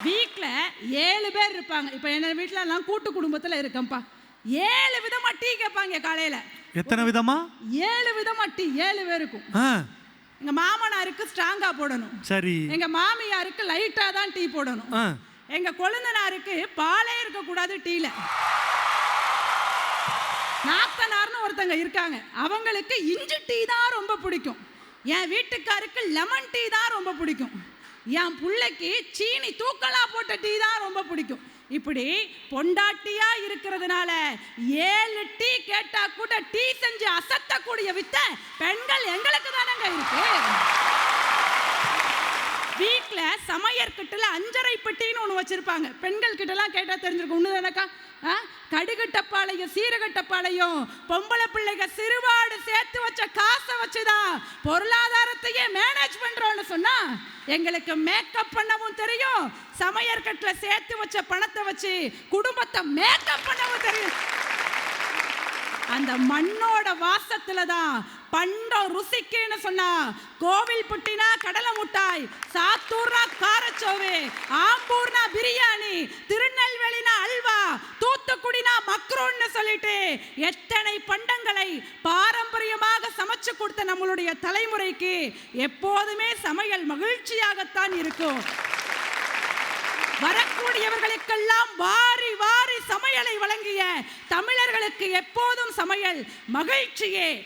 வீட்ல 7 பேர் இருப்பாங்க. இப்ப என்ன வீட்ல எல்லாம் கூட்டு குடும்பத்துல இருக்கேன்ப்பா. 7 விதமா டீ கேட்பாங்க காலையில. எத்தனை விதமா? 7 விதமா டீ 7 பேருக்கும். எங்க மாமனாருக்கு ஸ்ட்ராங்கா போடணும். சரி. எங்க மாமியாருக்கு லைட்டா தான் டீ போடணும். எங்க கொழுந்தனாருக்கு பாலே இருக்க கூடாது டீல. நாத்தனார்னு ஒருத்தங்க இருக்காங்க. அவங்களுக்கு இஞ்சி டீ தான் ரொம்ப பிடிக்கும். என் வீட்டுக்காருக்கு லெமன் டீ தான் ரொம்ப பிடிக்கும். என் புள்ளைக்கு சீனி தூக்கலா போட்ட டீ தான் ரொம்ப பிடிக்கும். இப்படி பொண்டாட்டியா இருக்கிறதுனால 7 டீ கேட்டா கூட டீ செஞ்சு அசத்தக்கூடிய வித்தை பெண்கள் எங்களுக்கு தானங்க இருக்கு. வீட்டில் சமையற்கிட்டல 5.5 பெட்டின்னு ஒன்று வச்சிருப்பாங்க. பெண்கள் கிட்டலாம் கேட்டா தெரிஞ்சிருக்கும். ஒன்று தானக்கா, கடுகட்டப்பாளையும் சீரகட்டப்பாளையும் பொம்பளை பிள்ளைங்க சிறுவாடு சேர்த்து வச்ச காசை வச்சுதான் பொருளாதாரத்தையே மேனேஜ் பண்றோம்னு சொன்னா, எங்களுக்கு மேக்கப் பண்ணவும் தெரியும், சமையற்கட்டுல சேர்த்து வச்ச பணத்தை வச்சு குடும்பத்தை மேக்கப் பண்ணவும் தெரியும். அந்த மண்ணோட வாசத்துல தான் பண்டம் ருசிக்குன்னு சொன்னா, கோவில் புட்டினா கடலை முட்டாய், சாத்தூர்னா காரச்சோவு, ஆம்பூர்னா பிரியாணி, திருநெல்வேலினா அல்வா, தூத்துக்குடினா மக்ரோன்னு சொல்லிட்டு எத்தனை பண்டங்களை பாரம்பரியமாக சமைச்சு கொடுத்த நம்மளுடைய தலைமுறைக்கு எப்போதுமே சமையல் மகிழ்ச்சியாகத்தான் இருக்கும். வரக்கூடியவர்களுக்கெல்லாம் வாரி வாரி சமையலை வழங்கிய தமிழர்களுக்கு எப்போதும் சமையல் மகிழ்ச்சியே.